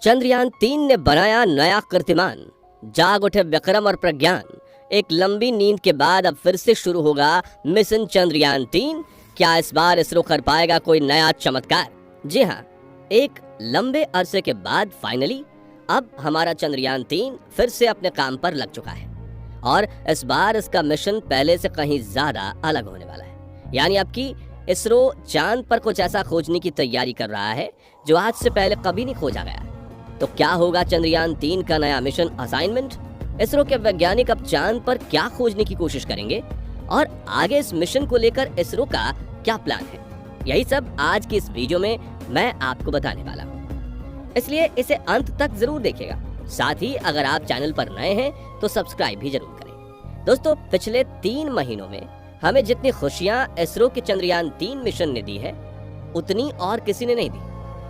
चंद्रयान-3 ने बनाया नया कीर्तिमान। जाग उठे विक्रम और प्रज्ञान। एक लंबी नींद के बाद अब फिर से शुरू होगा मिशन चंद्रयान-3। क्या इस बार इसरो कर पाएगा कोई नया चमत्कार? जी हाँ, एक लंबे अरसे के बाद फाइनली अब हमारा चंद्रयान-3 फिर से अपने काम पर लग चुका है और इस बार इसका मिशन पहले से कहीं ज्यादा अलग होने वाला है। यानी अब की इसरो चांद पर कुछ ऐसा खोजने की तैयारी कर रहा है जो आज से पहले कभी नहीं खोजा गया। तो क्या होगा चंद्रयान-3 का नया मिशन असाइनमेंट? इसरो के वैज्ञानिक अब चांद पर क्या खोजने की कोशिश करेंगे और आगे इस मिशन को लेकर इसरो का क्या प्लान है? यही सब आज की इस वीडियो में मैं आपको बताने वाला हूँ, इसलिए इसे अंत तक जरूर देखिएगा। साथ ही अगर आप चैनल पर नए हैं तो सब्सक्राइब भी जरूर करें। दोस्तों, पिछले 3 महीनों में हमें जितनी खुशियां इसरो के चंद्रयान-3 मिशन ने दी है उतनी और किसी ने नहीं दी।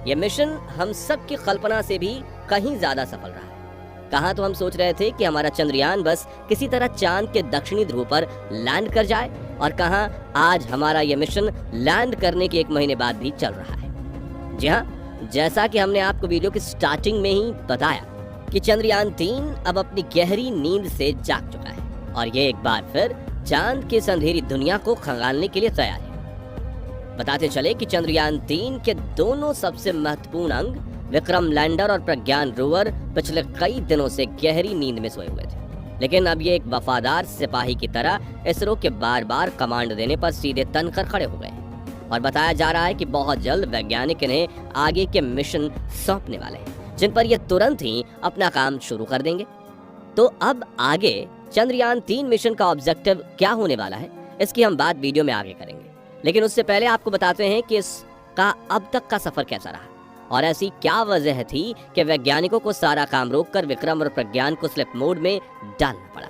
ये मिशन हम सब की कल्पना से भी कहीं ज्यादा सफल रहा है। कहाँ तो हम सोच रहे थे कि हमारा चंद्रयान बस किसी तरह चांद के दक्षिणी ध्रुव पर लैंड कर जाए और कहाँ आज हमारा ये मिशन लैंड करने के 1 महीने बाद भी चल रहा है। जी हाँ, जैसा कि हमने आपको वीडियो की स्टार्टिंग में ही बताया कि चंद्रयान-3 अब अपनी गहरी नींद से जाग चुका है और ये एक बार फिर चांद की इस अंधेरी दुनिया को खंगालने के लिए तैयार है। बताते चले कि चंद्रयान-3 के दोनों सबसे महत्वपूर्ण अंग विक्रम लैंडर और प्रज्ञान रोवर पिछले कई दिनों से गहरी नींद में सोए हुए थे, लेकिन अब ये एक वफादार सिपाही की तरह इसरो के बार बार कमांड देने पर सीधे तनकर खड़े हो गए और बताया जा रहा है कि बहुत जल्द वैज्ञानिक इन्हें आगे के मिशन सौंपने वाले हैं जिन पर ये तुरंत ही अपना काम शुरू कर देंगे। तो अब आगे चंद्रयान-3 मिशन का ऑब्जेक्टिव क्या होने वाला है, इसकी हम बात वीडियो में आगे करेंगे, लेकिन उससे पहले आपको बताते हैं कि इसका अब तक का सफर कैसा रहा और ऐसी क्या वजह थी कि वैज्ञानिकों को सारा काम रोककर विक्रम और प्रज्ञान को स्लिप मोड में डालना पड़ा।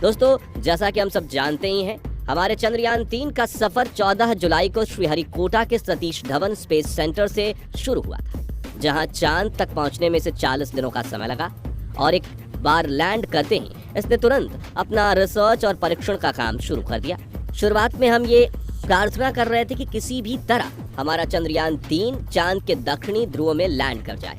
दोस्तों, जैसा कि हम सब जानते ही हैं, हमारे चंद्रयान-3 का सफर 14 जुलाई को श्रीहरिकोटा के सतीश धवन स्पेस सेंटर से शुरू हुआ था, जहां चांद तक पहुंचने में से 40 दिनों का समय लगा और एक बार लैंड करते ही इसने तुरंत अपना रिसर्च और परीक्षण का काम शुरू कर दिया। शुरुआत में हम ये प्रार्थना कर रहे थे कि किसी भी तरह हमारा चंद्रयान-3 चांद के दक्षिणी ध्रुव में लैंड कर जाए,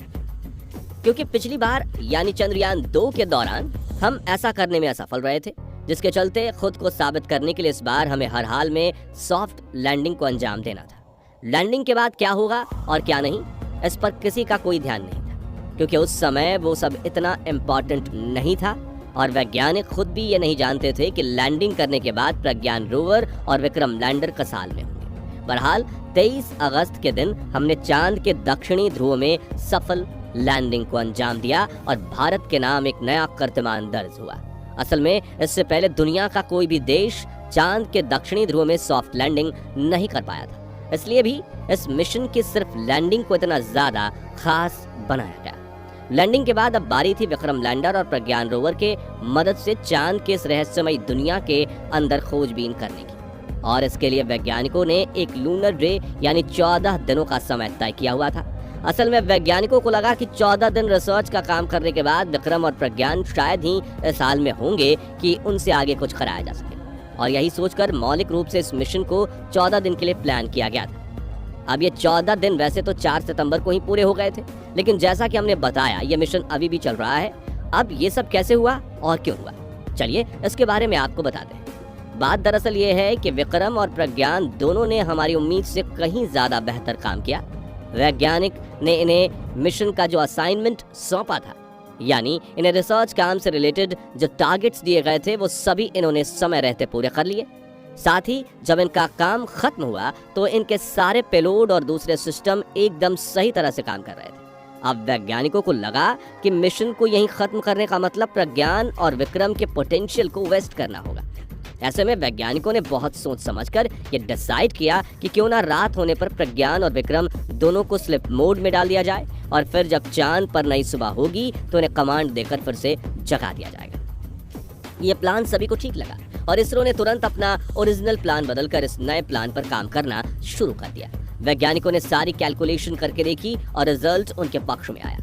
क्योंकि पिछली बार यानी चंद्रयान-2 के दौरान हम ऐसा करने में असफल रहे थे, जिसके चलते खुद को साबित करने के लिए इस बार हमें हर हाल में सॉफ्ट लैंडिंग को अंजाम देना था। लैंडिंग के बाद क्या होगा और क्या नहीं, इस पर किसी का कोई ध्यान नहीं था, क्योंकि उस समय वो सब इतना इम्पोर्टेंट नहीं था और वैज्ञानिक खुद भी ये नहीं जानते थे कि लैंडिंग करने के बाद प्रज्ञान रोवर और विक्रम लैंडर कसाल में होंगे। बहरहाल 23 अगस्त के दिन हमने चांद के दक्षिणी ध्रुव में सफल लैंडिंग को अंजाम दिया और भारत के नाम एक नया कीर्तिमान दर्ज हुआ। असल में इससे पहले दुनिया का कोई भी देश चांद के दक्षिणी ध्रुव में सॉफ्ट लैंडिंग नहीं कर पाया था, इसलिए भी इस मिशन की सिर्फ लैंडिंग को इतना ज्यादा खास बनाया गया। लैंडिंग के बाद अब बारी थी विक्रम लैंडर और प्रज्ञान रोवर के मदद से चांद के इस रहस्यमयी दुनिया के अंदर खोजबीन करने की, और इसके लिए वैज्ञानिकों ने एक लूनर डे यानी 14 दिनों का समय तय किया हुआ था। असल में वैज्ञानिकों को लगा कि 14 दिन रिसर्च का काम करने के बाद विक्रम और प्रज्ञान शायद ही इस हाल में होंगे कि उनसे आगे कुछ कराया जा सके, और यही सोचकर मौलिक रूप से इस मिशन को 14 दिन के लिए प्लान किया गया था। अब ये 14 दिन वैसे तो 4 सितंबर को ही पूरे हो गए थे, लेकिन जैसा कि हमने बताया ये मिशन अभी भी चल रहा है। अब ये सब कैसे हुआ और क्यों हुआ, चलिए इसके बारे में आपको बताते हैं। बात दरअसल ये है कि विक्रम और प्रज्ञान दोनों ने हमारी उम्मीद से कहीं ज्यादा बेहतर काम किया। वैज्ञानिक ने इन्हें मिशन का जो असाइनमेंट सौंपा था, यानी इन्हें रिसर्च काम से रिलेटेड जो टारगेट्स दिए गए थे, वो सभी इन्होंने समय रहते पूरे कर लिए। साथ ही जब इनका काम खत्म हुआ तो इनके सारे पेलोड और दूसरे सिस्टम एकदम सही तरह से काम कर रहे थे। अब वैज्ञानिकों को लगा कि मिशन को यहीं खत्म करने का मतलब प्रज्ञान और विक्रम के पोटेंशियल को वेस्ट करना होगा। ऐसे में वैज्ञानिकों ने बहुत सोच समझकर ये डिसाइड किया कि क्यों ना रात होने पर प्रज्ञान और विक्रम दोनों को स्लिप मोड में डाल दिया जाए और फिर जब चांद पर नई सुबह होगी तो इन्हें कमांड देकर फिर से जगा दिया जाएगा। ये प्लान सभी को ठीक लगा और इसरो ने तुरंत अपना ओरिजिनल प्लान बदलकर इस नए प्लान पर काम करना शुरू कर दिया। वैज्ञानिकों ने सारी कैलकुलेशन करके देखी और रिजल्ट उनके पक्ष में आया।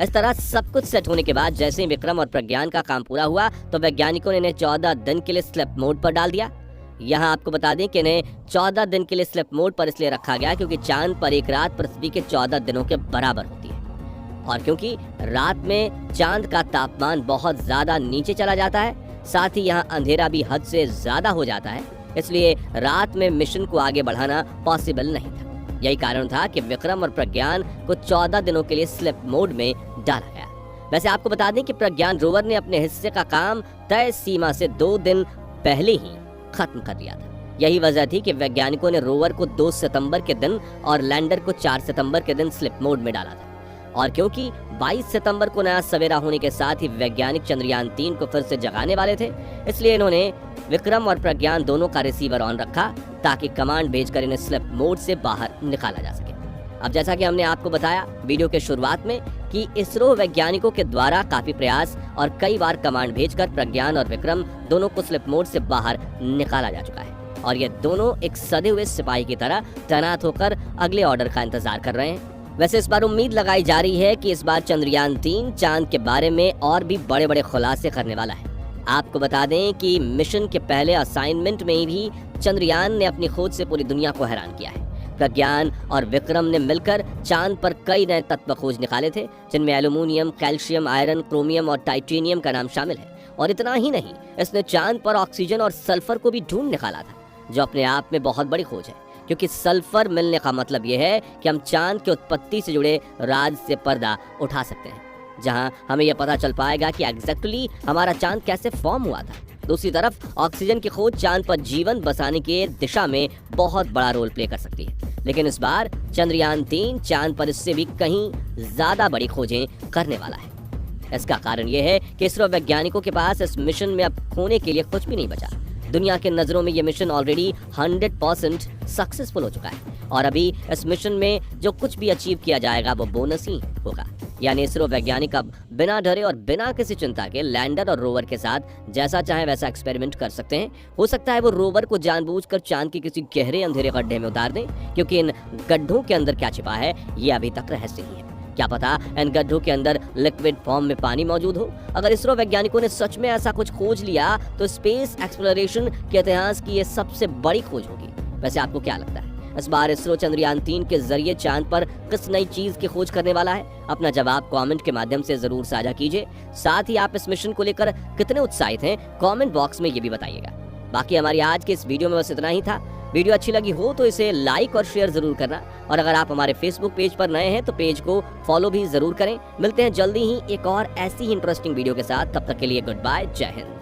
इस तरह सब कुछ सेट होने के बाद जैसे ही विक्रम और प्रज्ञान का काम पूरा हुआ तो वैज्ञानिकों ने इन्हें 14 दिन के लिए स्लिप मोड पर डाल दिया। यहाँ आपको बता दें कि इन्हें 14 दिन के लिए स्लिप मोड पर इसलिए रखा गया क्योंकि चांद पर एक रात पृथ्वी के 14 दिनों के बराबर होती है और क्योंकि रात में चांद का तापमान बहुत ज्यादा नीचे चला जाता है, साथ ही यहाँ अंधेरा भी हद से ज्यादा हो जाता है, इसलिए रात में मिशन को आगे बढ़ाना पॉसिबल नहीं था। यही कारण था कि विक्रम और प्रज्ञान को 14 दिनों के लिए स्लीप मोड में डाला गया। वैसे आपको बता दें कि प्रज्ञान रोवर ने अपने हिस्से का काम तय सीमा से 2 दिन पहले ही खत्म कर दिया था। यही वजह थी कि वैज्ञानिकों ने रोवर को 2 सितंबर के दिन और लैंडर को 4 सितंबर के दिन स्लीप मोड में डाला था। और क्योंकि 22 सितंबर को नया सवेरा होने के साथ ही वैज्ञानिक चंद्रयान 3 को फिर से जगाने वाले थे, इसलिए इन्होंने विक्रम और प्रज्ञान दोनों का रिसीवर ऑन रखा ताकि कमांड भेजकर इन्हें स्लीप मोड से बाहर निकाला जा सके। अब जैसा कि हमने आपको बताया वीडियो के शुरुआत में कि इसरो वैज्ञानिकों के द्वारा काफी प्रयास और कई बार कमांड भेजकर प्रज्ञान और विक्रम दोनों को स्लीप मोड से बाहर निकाला जा चुका है और ये दोनों एक सधे हुए सिपाही की तरह तैनात होकर अगले ऑर्डर का इंतजार कर रहे हैं। वैसे इस बार उम्मीद लगाई जा रही है कि इस बार चंद्रयान 3 चांद के बारे में और भी बड़े बड़े खुलासे करने वाला है। आपको बता दें कि मिशन के पहले असाइनमेंट में भी चंद्रयान ने अपनी खोज से पूरी दुनिया को हैरान किया है। प्रज्ञान और विक्रम ने मिलकर चांद पर कई नए तत्व खोज निकाले थे, जिनमें एल्यूमिनियम, कैल्शियम, आयरन, क्रोमियम और टाइटेनियम का नाम शामिल है। और इतना ही नहीं, इसने चांद पर ऑक्सीजन और सल्फर को भी ढूंढ निकाला था, जो अपने आप में बहुत बड़ी खोज है, क्योंकि सल्फर मिलने का मतलब यह है कि हम चांद की उत्पत्ति से जुड़े राज से पर्दा उठा सकते हैं, जहां हमें यह पता चल पाएगा कि एग्जैक्टली हमारा चांद कैसे फॉर्म हुआ था। दूसरी तरफ ऑक्सीजन की खोज चांद पर जीवन बसाने की दिशा में बहुत बड़ा रोल प्ले कर सकती है, लेकिन इस बार चंद्रयान 3 चांद पर इससे भी कहीं ज्यादा बड़ी खोजें करने वाला है। इसका कारण यह है कि इसरो वैज्ञानिकों के पास इस मिशन में अब खोने के लिए कुछ भी नहीं बचा। दुनिया के नजरों में ये मिशन ऑलरेडी 100% सक्सेसफुल हो चुका है और अभी इस मिशन में जो कुछ भी अचीव किया जाएगा वो बोनस ही होगा। यानी इसरो वैज्ञानिक अब बिना डरे और बिना किसी चिंता के लैंडर और रोवर के साथ जैसा चाहे वैसा एक्सपेरिमेंट कर सकते हैं। हो सकता है वो रोवर को जानबूझकर चांद के किसी गहरे अंधेरे गड्ढे में उतार दें, क्योंकि इन गड्ढों के अंदर क्या छिपा है ये अभी तक रहस्य ही है। क्या पता इन गड्ढों के अंदर लिक्विड फॉर्म में पानी मौजूद हो। अगर इसरो वैज्ञानिकों ने सच में ऐसा कुछ खोज लिया तो स्पेस एक्सप्लोरेशन के इतिहास की ये सबसे बड़ी खोज होगी। वैसे आपको क्या लगता है, इस बार इसरो चंद्रयान 3 के जरिए चांद पर किस नई चीज की खोज करने वाला है? अपना जवाब कमेंट के माध्यम से जरूर साझा कीजिए। साथ ही आप इस मिशन को लेकर कितने उत्साहित हैं कमेंट बॉक्स में ये भी बताइएगा। बाकी हमारी आज के इस वीडियो में बस इतना ही था। वीडियो अच्छी लगी हो तो इसे लाइक और शेयर जरूर करना, और अगर आप हमारे फेसबुक पेज पर नए हैं तो पेज को फॉलो भी जरूर करें। मिलते हैं जल्दी ही एक और ऐसी ही इंटरेस्टिंग वीडियो के साथ। तब तक के लिए गुड बाय, जय हिंद।